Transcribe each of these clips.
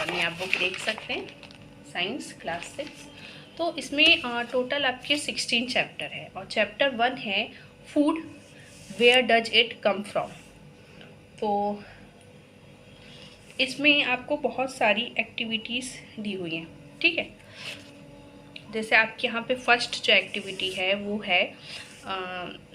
सामने आप बुक देख सकते हैं, साइंस क्लास 6। तो इसमें टोटल आपके 16 चैप्टर है और चैप्टर 1 है food, where does it come from. तो इसमें आपको बहुत सारी एक्टिविटीज़ दी हुई हैं, ठीक है। जैसे आपके यहाँ पे फर्स्ट जो एक्टिविटी है वो है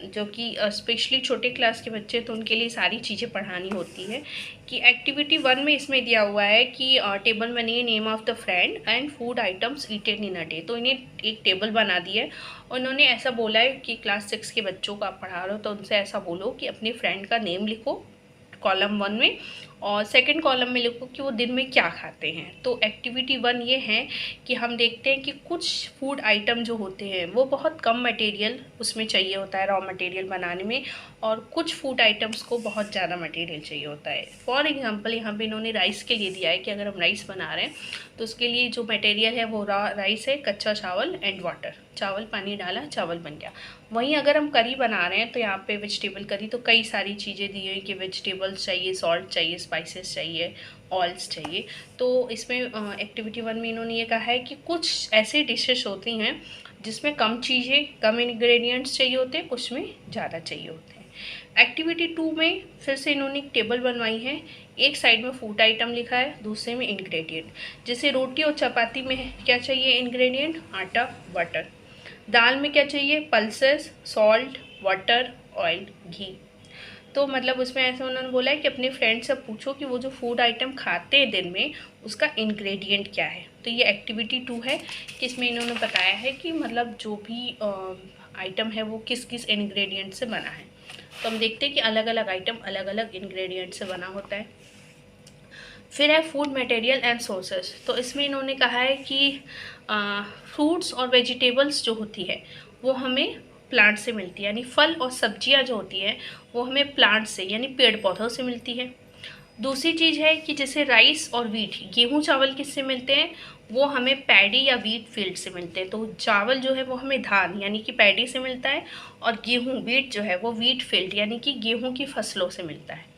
जो कि स्पेशली छोटे क्लास के बच्चे, तो उनके लिए सारी चीज़ें पढ़ानी होती है। कि एक्टिविटी 1 में इसमें दिया हुआ है कि टेबल बनिए name of the friend and food items eaten in a day. तो इन्हें एक टेबल बना दी है और उन्होंने ऐसा बोला है कि क्लास 6 के बच्चों को आप पढ़ा रहे हो तो उनसे ऐसा बोलो कि अपने फ्रेंड का नेम लिखो कॉलम 1 में और सेकंड कॉलम में लिखो कि वो दिन में क्या खाते हैं। तो एक्टिविटी 1 ये है कि हम देखते हैं कि कुछ फूड आइटम जो होते हैं वो बहुत कम मटेरियल उसमें चाहिए होता है रॉ मटेरियल बनाने में, और कुछ फूड आइटम्स को बहुत ज़्यादा मटेरियल चाहिए होता है। फॉर एग्जांपल यहाँ पे इन्होंने राइस के लिए दिया है कि अगर हम राइस बना रहे हैं तो उसके लिए जो मटेरियल है वो राइस है, कच्चा चावल एंड वाटर। चावल पानी डाला, चावल बन गया। वहीं अगर हम करी बना रहे हैं तो यहाँ पे वेजिटेबल करी, तो कई सारी चीज़ें दी हुई कि वेजिटेबल्स चाहिए, सॉल्ट चाहिए, स्पाइसेस चाहिए, ऑयल्स चाहिए। तो इसमें एक्टिविटी 1 में इन्होंने ये कहा है कि कुछ ऐसी डिशेस होती हैं जिसमें कम चीज़ें, कम इंग्रेडिएंट्स चाहिए होते हैं, कुछ में ज़्यादा चाहिए होते हैं। एक्टिविटी 2 में फिर से इन्होंने एक टेबल बनवाई है। एक साइड में फूड आइटम लिखा है, दूसरे में इंग्रेडिएंट। जैसे रोटी और चपाती में क्या चाहिए इंग्रेडिएंट, आटा, वाटर। दाल में क्या चाहिए, पल्सेस, सॉल्ट, वाटर, ऑयल, घी। तो मतलब उसमें ऐसे उन्होंने बोला है कि अपने फ्रेंड से पूछो कि वो जो फूड आइटम खाते हैं दिन में उसका इंग्रेडिएंट क्या है। तो ये एक्टिविटी 2 है कि इसमें इन्होंने बताया है कि मतलब जो भी आइटम है वो किस किस इंग्रेडिएंट से बना है। तो हम देखते हैं कि अलग अलग आइटम अलग अलग इंग्रेडिएंट से बना होता है। फिर है फूड मटेरियल एंड सोर्सेस। तो इसमें इन्होंने कहा है कि फ्रूट्स और वेजिटेबल्स जो होती है वो हमें प्लांट से मिलती है, यानी फल और सब्जियां जो होती हैं वो हमें प्लांट से यानी पेड़ पौधों से मिलती है। दूसरी चीज़ है कि जैसे राइस और वीट, गेहूँ चावल किससे मिलते हैं, वो हमें पैडी या वीट फील्ड से मिलते हैं। तो चावल जो है वो हमें धान यानी कि पैडी से मिलता है, और गेहूँ वीट जो है वो वीट फील्ड यानी कि गेहूँ की फसलों से मिलता है।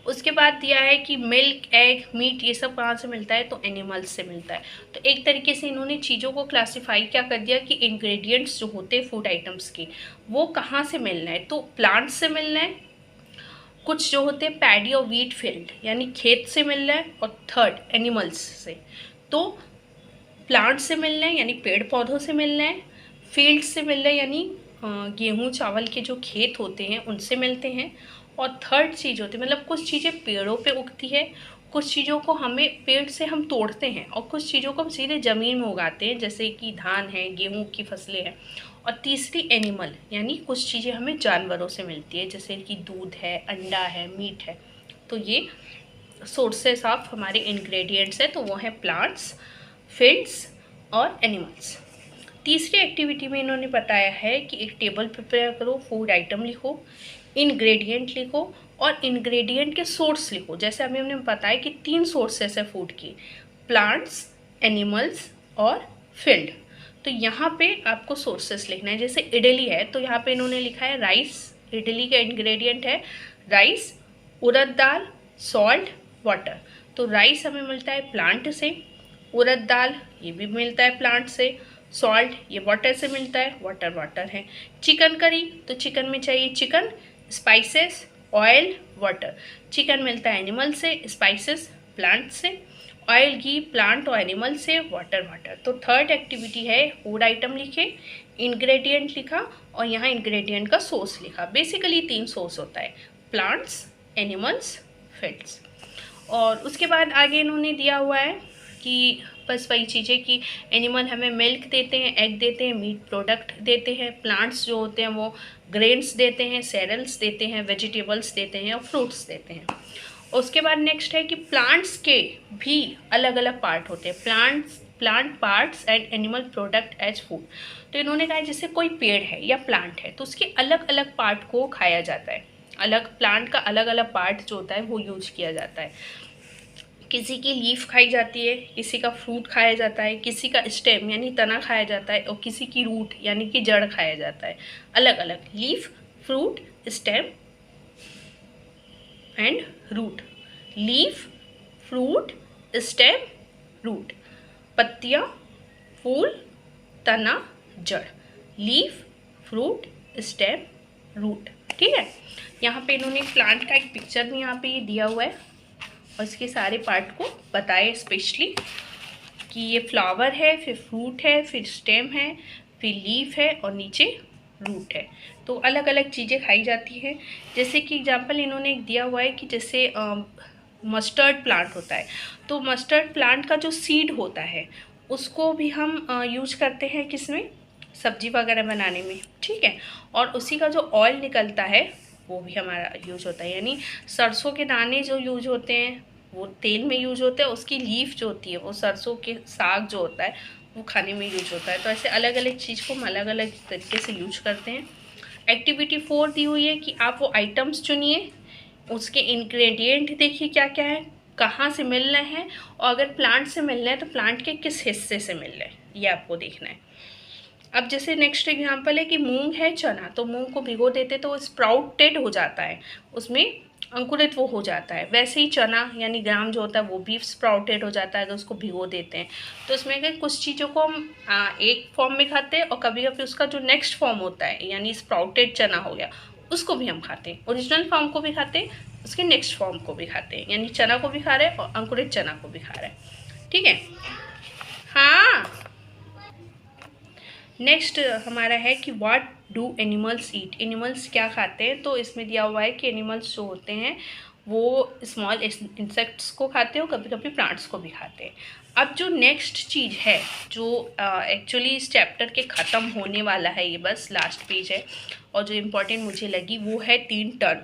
उसके बाद दिया है कि मिल्क, एग, मीट ये सब कहाँ से मिलता है, तो एनिमल्स से मिलता है। तो एक तरीके से इन्होंने चीज़ों को क्लासिफाई क्या कर दिया कि इंग्रेडिएंट्स जो होते हैं फूड आइटम्स के वो कहाँ से मिलना है, तो प्लांट्स से मिलना है, कुछ जो होते हैं पैडी और वीट फील्ड यानी खेत से मिल रहा है, और थर्ड एनिमल्स से। तो प्लांट से मिल रहे हैं यानी पेड़ पौधों से मिल रहे हैं, फील्ड से मिल रहे हैं यानी गेहूँ चावल के जो खेत होते हैं उनसे मिलते हैं, और थर्ड चीज़ होती है मतलब कुछ चीज़ें पेड़ों पे उगती है, कुछ चीज़ों को हमें पेड़ से हम तोड़ते हैं, और कुछ चीज़ों को हम सीधे ज़मीन में उगाते हैं जैसे कि धान है, गेहूँ की फसलें हैं। और तीसरी एनिमल यानी कुछ चीज़ें हमें जानवरों से मिलती है जैसे कि दूध है, अंडा है, मीट है। तो ये सोर्सेस ऑफ हमारे इंग्रेडिएंट्स है, तो वो है प्लांट्स, फील्ड्स और एनिमल्स। तीसरी एक्टिविटी में इन्होंने बताया है कि एक टेबल प्रिपेयर करो, फूड आइटम लिखो, इंग्रेडिएंट लिखो और इंग्रेडिएंट के सोर्स लिखो। जैसे अभी हमने बताया कि 3 सोर्सेस है फूड की, प्लांट्स, एनिमल्स और फील्ड। तो यहाँ पे आपको सोर्सेस लिखना है। जैसे इडली है तो यहाँ पे इन्होंने लिखा है राइस, इडली का इंग्रेडिएंट है राइस, उड़द दाल, सॉल्ट, वाटर। तो राइस हमें मिलता है प्लांट से, उड़द दाल ये भी मिलता है प्लांट से, सॉल्ट ये वाटर से मिलता है, वाटर वाटर है। चिकन करी तो चिकन में चाहिए chicken, spices, oil, water. Chicken मिलता है एनिमल से, स्पाइसेस प्लांट से, ऑयल घी प्लांट और एनिमल से, वाटर वाटर। तो थर्ड एक्टिविटी है फूड आइटम लिखे, इंग्रेडिएंट लिखा और यहाँ इंग्रेडिएंट का सोर्स लिखा। बेसिकली 3 सोर्स होता है, प्लांट्स, एनिमल्स, फील्ड्स। और उसके बाद आगे इन्होंने दिया हुआ है कि बस वही चीज़ें कि एनिमल हमें मिल्क देते हैं, एग देते हैं, मीट प्रोडक्ट देते हैं, प्लांट्स जो होते हैं वो ग्रेन्स देते हैं, सेरेल्स देते हैं, वेजिटेबल्स देते हैं और फ्रूट्स देते हैं। उसके बाद नेक्स्ट है कि प्लांट्स के भी अलग अलग पार्ट होते हैं, plant parts and animal product as food. तो इन्होंने कहा जैसे कोई पेड़ है या प्लांट है तो उसके अलग अलग पार्ट को खाया जाता है, अलग प्लांट का अलग अलग पार्ट जो होता है वो यूज किया जाता है। किसी की लीफ खाई जाती है, किसी का फ्रूट खाया जाता है, किसी का स्टेम यानी तना खाया जाता है, और किसी की रूट यानी कि जड़ खाया जाता है। अलग अलग leaf, fruit, stem and root, leaf, fruit, stem root, पत्तियाँ, फूल, तना, जड़, लीफ, फ्रूट, स्टेम, रूट। ठीक है, यहाँ पे इन्होंने प्लांट का एक पिक्चर भी यहाँ पे ये दिया हुआ है और इसके सारे पार्ट को बताए स्पेशली कि ये फ्लावर है, फिर फ्रूट है, फिर स्टेम है, फिर लीफ है और नीचे रूट है। तो अलग अलग चीज़ें खाई जाती हैं। जैसे कि एग्जांपल इन्होंने एक दिया हुआ है कि जैसे मस्टर्ड प्लांट होता है, तो मस्टर्ड प्लांट का जो सीड होता है उसको भी हम यूज करते हैं किसमें, सब्जी वगैरह बनाने में। ठीक है, और उसी का जो ऑयल निकलता है वो भी हमारा यूज होता है। यानी सरसों के दाने जो यूज होते हैं वो तेल में यूज होता है, उसकी लीफ जो होती है वो सरसों के साग जो होता है वो खाने में यूज होता है। तो ऐसे अलग अलग चीज़ को हम अलग अलग तरीके से यूज करते हैं। एक्टिविटी 4 दी हुई है कि आप वो आइटम्स चुनिए, उसके इंग्रेडिएंट देखिए क्या क्या है, कहाँ से मिल रहे हैं, और अगर प्लांट से मिल रहे हैं तो प्लांट के किस हिस्से से मिल रहे हैं ये आपको देखना है। अब जैसे नेक्स्ट एग्जांपल है कि मूंग है, चना, तो मूंग को भिगो देते तो स्प्राउटेड हो जाता है, उसमें अंकुरित वो हो जाता है। वैसे ही चना यानी ग्राम जो होता है वो भी स्प्राउटेड हो जाता है अगर उसको भिगो देते हैं। तो इसमें कि कुछ चीज़ों को हम एक फॉर्म में खाते हैं और कभी कभी उसका जो नेक्स्ट फॉर्म होता है यानी स्प्राउटेड चना हो गया उसको भी हम खाते हैं, ओरिजिनल फॉर्म को भी खाते हैं, उसके नेक्स्ट फॉर्म को भी खाते हैं, यानी चना को भी खा रहे हैं और अंकुरित चना को भी खा रहे हैं। ठीक है, हाँ। नेक्स्ट हमारा है कि what do animals eat, animals क्या खाते हैं। तो इसमें दिया हुआ है कि एनिमल्स जो होते हैं वो स्मॉल इंसेक्ट्स को खाते हैं और कभी कभी प्लांट्स को भी खाते हैं। अब जो नेक्स्ट चीज़ है जो एक्चुअली इस चैप्टर के ख़त्म होने वाला है, ये बस लास्ट पेज है, और जो इम्पोर्टेंट मुझे लगी वो है 3 टर्म,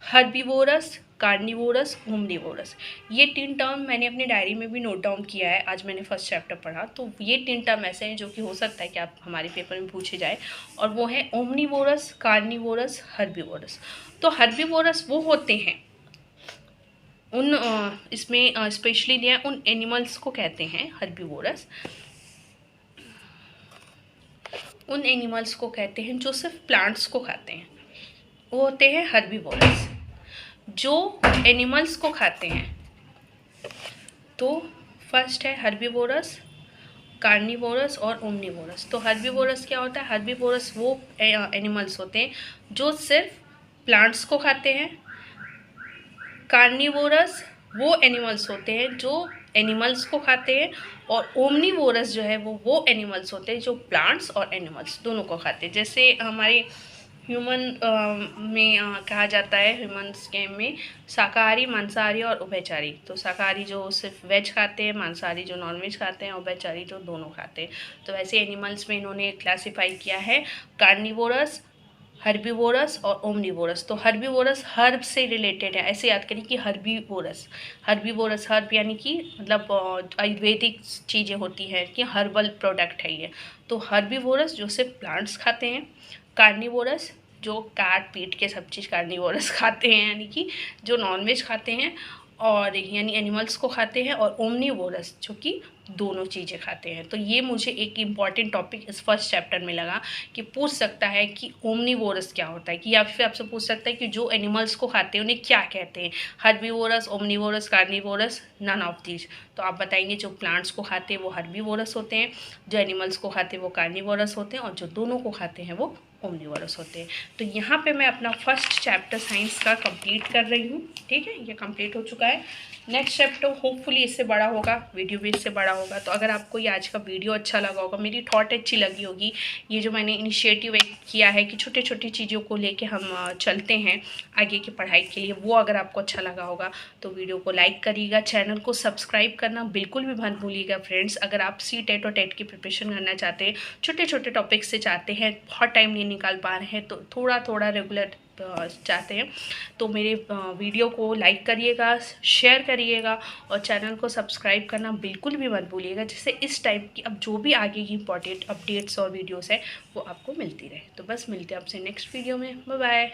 हर्बीवोरस, कार्निवोरस, ओमनिवोरस। ये 3 टर्म मैंने अपनी डायरी में भी नोट डाउन किया है, आज मैंने फर्स्ट चैप्टर पढ़ा। तो ये 3 टर्म ऐसे हैं जो कि हो सकता है कि आप हमारे पेपर में पूछे जाए, और वो है ओमनिवोरस, कार्निवोरस, हर्बीवोरस। तो हर्बीवोरस वो होते हैं उन इसमें स्पेशली दिया उन एनिमल्स को कहते हैं हर्बीवोरस, उन एनिमल्स को कहते हैं जो सिर्फ प्लांट्स को खाते हैं, वो होते हैं हर्बीवोरस। जो एनिमल्स को खाते हैं तो फर्स्ट है हर्बीवोरस, कार्निवोरस और ओमनिवोरस। तो हर्बीवोरस क्या होता है, हर्बीवोरस वो एनिमल्स होते हैं जो सिर्फ प्लांट्स को खाते हैं, कार्निवोरस वो एनिमल्स होते हैं जो एनिमल्स को खाते हैं, और ओमनिवोरस जो है वो एनिमल्स होते हैं जो प्लांट्स और एनिमल्स दोनों को खाते हैं। जैसे हमारे ह्यूमन में कहा जाता है, ह्यूमन्स के में शाकाहारी, मांसाहारी और उभयचारी। तो शाकाहारी जो सिर्फ वेज खाते हैं, मांसाहारी जो नॉन वेज खाते हैं, उभयचारी जो दोनों खाते हैं। तो वैसे एनिमल्स में इन्होंने क्लासीफाई किया है कार्निवोरस, हर्बीवोरस और ओमनिवोरस। तो हर्बीवोरस हर्ब से रिलेटेड है, ऐसे याद करिए कि हर्बीवोरस, हर्बीवोरस हर्ब यानी कि मतलब आयुर्वेदिक चीज़ें होती हैं कि हर्बल प्रोडक्ट है ये। तो हर्बीवोरस जो सिर्फ प्लांट्स खाते हैं, कार्निवोरस जो काट पीट के सब चीज़ कार्निवोरस खाते हैं यानी कि जो नॉनवेज खाते हैं और यानी एनिमल्स को खाते हैं, और ओमनिवोरस जो कि दोनों चीज़ें खाते हैं। तो ये मुझे एक इम्पॉर्टेंट टॉपिक इस फर्स्ट चैप्टर में लगा कि पूछ सकता है कि ओमनिवोरस क्या होता है, कि या फिर आपसे पूछ सकता है कि जो एनिमल्स को खाते हैं उन्हें क्या कहते हैं, herbivorous, omnivorous, carnivorous, none of these. तो आप बताएंगे जो प्लांट्स को खाते हैं वो हर्बीवोरस होते हैं, जो एनिमल्स को खाते हैं वो कार्निवोरस होते हैं, और जो दोनों को खाते हैं वो ओमनिवोरस होते हैं। तो यहाँ पे मैं अपना फर्स्ट चैप्टर साइंस का कंप्लीट कर रही हूँ। ठीक है, ये कंप्लीट हो चुका है। नेक्स्ट चैप्टर होपफुली इससे बड़ा होगा, वीडियो भी इससे बड़ा होगा। तो अगर आपको ये आज का वीडियो अच्छा लगा होगा, मेरी थॉट अच्छी लगी होगी, ये जो मैंने इनिशिएटिव किया है कि छोटी छोटी चीज़ों को लेके हम चलते हैं आगे की पढ़ाई के लिए, वो अगर आपको अच्छा लगा होगा तो वीडियो को लाइक करिएगा, चैनल को सब्सक्राइब करना बिल्कुल भी मत भूलिएगा फ्रेंड्स। अगर आप टेट और टेट की प्रिपरेशन करना चाहते हैं, छोटे छोटे टॉपिक से चाहते हैं, बहुत टाइम नहीं निकाल पा रहे हैं, तो थोड़ा थोड़ा रेगुलर चाहते हैं, तो मेरे वीडियो को लाइक करिएगा, शेयर करिएगा और चैनल को सब्सक्राइब करना बिल्कुल भी मत भूलिएगा, जिससे इस टाइप की अब जो भी आगे की इंपॉर्टेंट अपडेट्स और वीडियोस है वो आपको मिलती रहे। तो बस मिलते हैं आपसे नेक्स्ट वीडियो में, बाय बाय।